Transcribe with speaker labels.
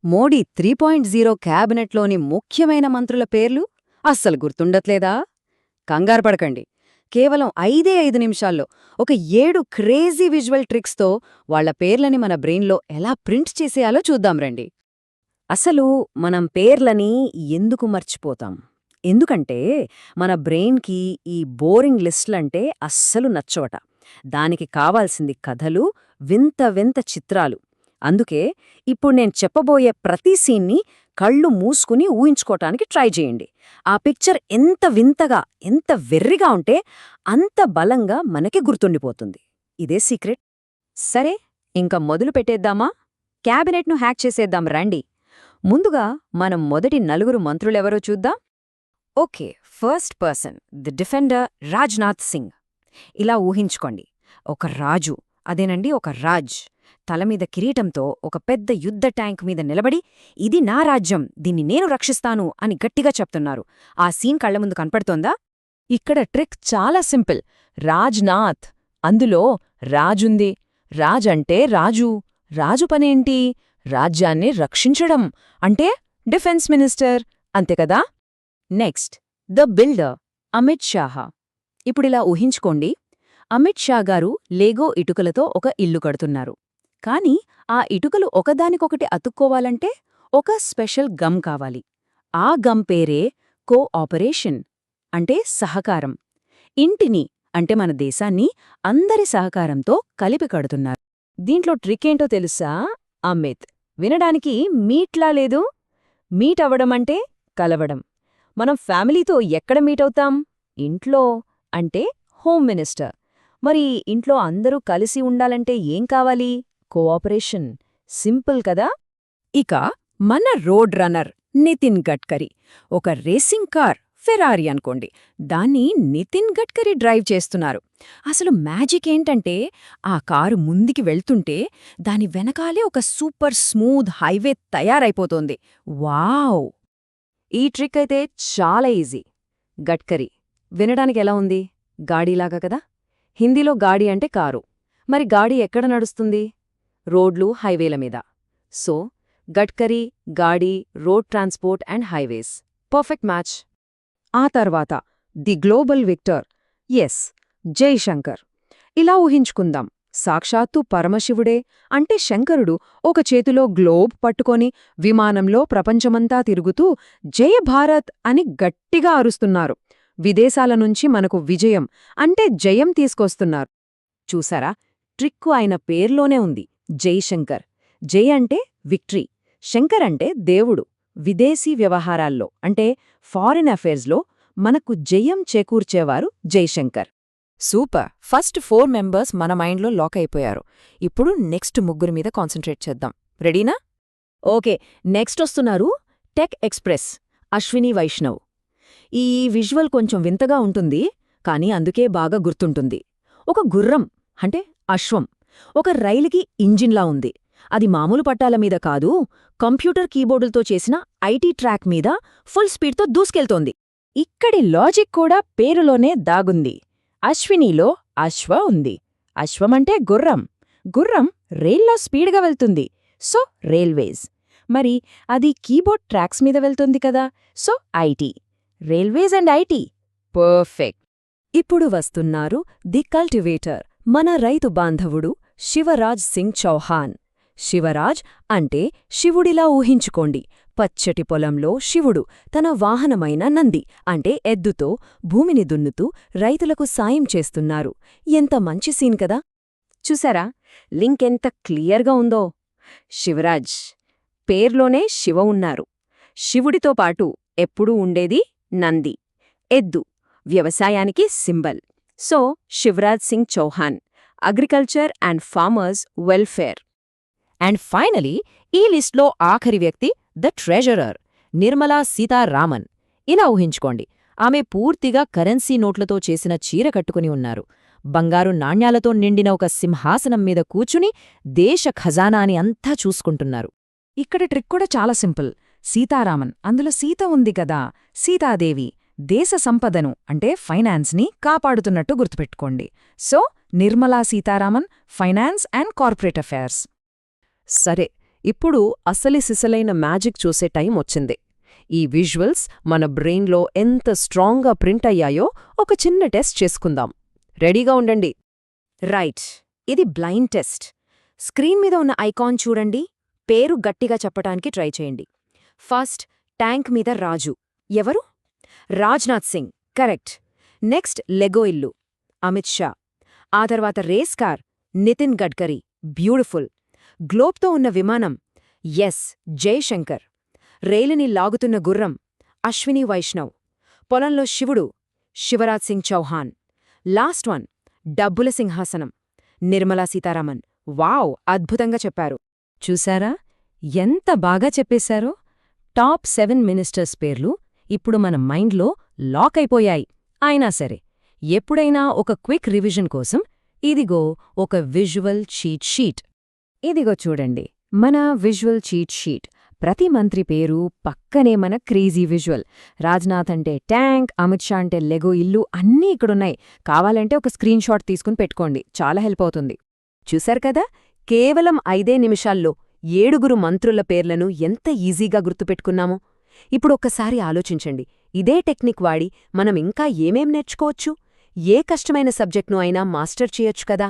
Speaker 1: మోడీ 3.0 క్యాబినెట్లోని ముఖ్యమైన మంత్రుల పేర్లు అస్సలు గుర్తుండట్లేదా? కంగారుపడకండి. కేవలం 5 నిమిషాల్లో ఒక 7 క్రేజీ విజువల్ ట్రిక్స్తో వాళ్ల పేర్లని మన బ్రెయిన్లో ఎలా ప్రింట్ చేసేయాలో చూద్దాం రండి. అసలు మనం పేర్లని ఎందుకు మర్చిపోతాం? ఎందుకంటే మన బ్రెయిన్కి ఈ బోరింగ్ లిస్టులంటే అస్సలు నచ్చవట. దానికి కావాల్సింది కథలు, వింత వింత చిత్రాలు. అందుకే ఇప్పుడు నేను చెప్పబోయే ప్రతి సీన్ని కళ్ళు మూసుకుని ఊహించుకోటానికి ట్రై చేయండి. ఆ పిక్చర్ ఎంత వింతగా, ఎంత వెర్రిగా ఉంటే అంత బలంగా మనకి గుర్తుండిపోతుంది. ఇదే సీక్రెట్. సరే, ఇంక మొదలు పెట్టేద్దామా? క్యాబినెట్ను హ్యాక్ చేసేద్దాం రండి. ముందుగా మనం మొదటి 4 మంత్రులెవరో చూద్దాం. Okay, first person the defender Rajnath Singh. ఇలా ఊహించుకోండి, ఒక రాజు, అదేనండి ఒక రాజ్, తలమీద కిరీటంతో ఒక పెద్ద యుద్ధ ట్యాంక్ మీద నిలబడి ఇది నా రాజ్యం, దీన్ని నేను రక్షిస్తాను అని గట్టిగా చెప్తున్నారు. ఆ సీన్ కళ్ల ముందు కనపడుతోందా?
Speaker 2: ఇక్కడ ట్రిక్ చాలా సింపుల్. రాజ్నాథ్, అందులో రాజుంది. రాజ్ అంటే రాజు. రాజు పనేంటి? రాజ్యాన్ని రక్షించడం. అంటే డిఫెన్స్ మినిస్టర్, అంతేకదా?
Speaker 1: Next, the builder Amit Shah. ఇప్పుడిలా ఊహించుకోండి, అమిత్ షా గారు లేగో ఇటుకలతో ఒక ఇల్లు కడుతున్నారు. కాని ఆ ఇటుకలు ఒకదానికొకటి అతుక్కోవాలంటే ఒక స్పెషల్ గమ్ కావాలి. ఆ గమ్ పేరే కోఆపరేషన్, అంటే సహకారం. ఇంటిని, అంటే మన దేశాన్ని అందరి సహకారంతో కలిపి కడుతున్నారు. దీంట్లో ట్రికేంటో తెలుసా? అమిత్ వినడానికి మీట్లా లేదు. మీట్ అవ్వడమంటే కలవడం. మనం ఫ్యామిలీతో ఎక్కడ మీటవుతాం? ఇంట్లో, అంటే హోమ్ మినిస్టర్. మరి ఇంట్లో అందరూ కలిసి ఉండాలంటే ఏం కావాలి? కోఆపరేషన్. సింపుల్ కదా? ఇక మన రోడ్ రన్నర్ నితిన్ గడ్కరీ. ఒక రేసింగ్ కార్, ఫెరారీ అనుకోండి, దాన్ని నితిన్ గడ్కరీ డ్రైవ్ చేస్తున్నారు. అసలు మ్యాజిక్ ఏంటంటే ఆ కారు ముందుకి వెళ్తుంటే దాని వెనకాలే ఒక సూపర్ స్మూత్ హైవే తయారైపోతోంది. వావ్! ఈ ట్రిక్ అయితే చాలా ఈజీ. గడ్కరీ వినడానికి ఎలా ఉంది? గాడీలాగా కదా? హిందీలో గాడి అంటే కారు. మరి గాడి ఎక్కడ నడుస్తుంది? రోడ్లు, హైవేల మీద. సో గడ్కరీ, గాడి, road transport and highways. Perfect match. ఆ తర్వాత the global victor, S, Jaishankar. ఇలా ఊహించుకుందాం, సాక్షాత్తు పరమశివుడే, అంటే శంకరుడు ఒక చేతిలో గ్లోబ్ పట్టుకొని విమానంలో ప్రపంచమంతా తిరుగుతూ జయ భారత్ అని గట్టిగా అరుస్తున్నారు. విదేశాల నుంచి మనకు విజయం, అంటే జయం తీసుకొస్తున్నారు. చూసారా, ట్రిక్కు ఆయన పేర్లోనే ఉంది, జైశంకర్. జై అంటే విక్టరీ, శంకర్ అంటే దేవుడు. విదేశీ వ్యవహారాల్లో, అంటే ఫారిన్ అఫైర్స్లో మనకు జయం చేకూర్చేవారు జైశంకర్.
Speaker 2: సూపర్! ఫస్ట్ 4 మెంబర్స్ మన మైండ్లో లాక్ అయిపోయారు. ఇప్పుడు నెక్స్ట్ 3 మీద కాన్సంట్రేట్ చేద్దాం. రెడీనా?
Speaker 1: ఓకే, నెక్స్ట్ వస్తున్నారు టెక్ ఎక్స్ప్రెస్, అశ్విని వైష్ణవ్. ఈ విజువల్ కొంచెం వింతగా ఉంటుంది, కానీ అందుకే బాగా గుర్తుంటుంది. ఒక గుర్రం, అంటే అశ్వం, ఒక రైలుకి ఇంజిన్లా ఉంది. అది మామూలు పట్టాల మీద కాదు, కంప్యూటర్ కీబోర్డులతో చేసిన ఐటీ ట్రాక్ మీద ఫుల్ స్పీడ్తో దూసుకెళ్తోంది. ఇక్కడి లాజిక్ కూడా పేరులోనే దాగుంది. అశ్వినిలో అశ్వ ఉంది. అశ్వమంటే గుర్రం. గుర్రం రైల్లో స్పీడ్గా వెళ్తుంది, సో రైల్వేస్. మరి అది కీబోర్డ్ ట్రాక్స్ మీద వెళ్తుంది కదా, so IT. Railways and IT, perfect. ఇప్పుడు వస్తున్నారు ది కల్టివేటర్, మన రైతు బాంధవుడు శివరాజ్ సింగ్ చౌహాన్. శివరాజ్ అంటే శివుడిలా ఊహించుకోండి. పచ్చటి పొలంలో శివుడు తన వాహనమైన నంది, అంటే ఎద్దుతో భూమిని దున్నుతూ రైతులకు సాయం చేస్తున్నారు. ఎంత మంచి సీన్ కదా? చూసారా, లింక్ ఎంత క్లియర్గా ఉందో? శివరాజ్ పేర్లోనే శివ ఉన్నారు. శివుడితో పాటు ఎప్పుడూ ఉండేది నంది, ఎద్దు, వ్యవసాయానికి symbol. So Shivraj Singh Chouhan, agriculture and farmers welfare. And finally, ఈ లిస్ట్లో ఆఖరి వ్యక్తి ద ట్రెజరర్, నిర్మలా సీతారామన్. ఇలా ఊహించుకోండి, ఆమె పూర్తిగా కరెన్సీ నోట్లతో చేసిన చీర కట్టుకుని ఉన్నారు. బంగారు నాణ్యాలతో నిండిన ఒక సింహాసనం మీద కూర్చుని దేశ ఖజానాని అంతా చూసుకుంటున్నారు.
Speaker 2: ఇక్కడ ట్రిక్ కూడా చాలా సింపుల్. సీతారామన్, అందులో సీత ఉంది కదా, సీతాదేవి దేశ సంపదను, అంటే ఫైనాన్స్ని కాపాడుతున్నట్టు గుర్తుపెట్టుకోండి. So Nirmala Sitharaman, finance and corporate affairs.
Speaker 1: సరే,
Speaker 3: ఇప్పుడు అసలి సిసలైన మ్యాజిక్ చూసే టైం వచ్చింది. ఈ విజువల్స్ మన బ్రెయిన్లో ఎంత స్ట్రాంగ్గా ప్రింట్ అయ్యాయో ఒక చిన్న టెస్ట్ చేసుకుందాం. రెడీగా ఉండండి.
Speaker 1: రైట్, ఇది బ్లైండ్ టెస్ట్. స్క్రీన్ మీద ఉన్న ఐకాన్ చూడండి, పేరు గట్టిగా చెప్పటానికి ట్రై చేయండి. ఫస్ట్ ట్యాంక్ మీద రాజు. ఎవరు? Rajnath Singh. Correct. Next Lego ఇల్లు, అమిత్ షా. ఆ తర్వాత race car, Nitin Gadkari. Beautiful. గ్లోబ్తో ఉన్న విమానం, ఎస్, జయశంకర్. రైలుని లాగుతున్న గుర్రం, అశ్విని వైష్ణవ్. పొలంలో శివుడు, శివరాజ్ సింగ్ చౌహాన్. లాస్ట్ వన్, డబ్బుల సింహాసనం, నిర్మలా సీతారామన్. వావ్, అద్భుతంగా చెప్పారు.
Speaker 2: చూశారా ఎంత బాగా చెప్పేశారో? టాప్ 7 మినిస్టర్స్ పేర్లు ఇప్పుడు మన మైండ్లో లాక్ అయిపోయాయి. అయినా సరే, ఎప్పుడైనా ఒక క్విక్ రివిజన్ కోసం ఇదిగో ఒక విజువల్ చీట్ షీట్. ఇదిగో చూడండి, మన విజువల్ చీట్ షీట్. ప్రతి మంత్రి పేరు పక్కనే మన క్రేజీ విజువల్. రాజ్నాథ్ అంటే ట్యాంక్, అమిత్ షా అంటే లెగో ఇల్లు, అన్నీ ఇక్కడున్నాయి. కావాలంటే ఒక స్క్రీన్ షాట్ తీసుకుని పెట్టుకోండి, చాలా హెల్ప్ అవుతుంది. చూశారు కదా, కేవలం 5 నిమిషాల్లో 7 మంత్రుల పేర్లను ఎంత ఈజీగా గుర్తుపెట్టుకున్నామో. ఇప్పుడొక్కసారి ఆలోచించండి, ఇదే టెక్నిక్ వాడి మనం ఇంకా ఏమేం నేర్చుకోవచ్చు? ఏ కష్టమైన సబ్జెక్ట్ను అయినా మాస్టర్ చేయొచ్చు కదా.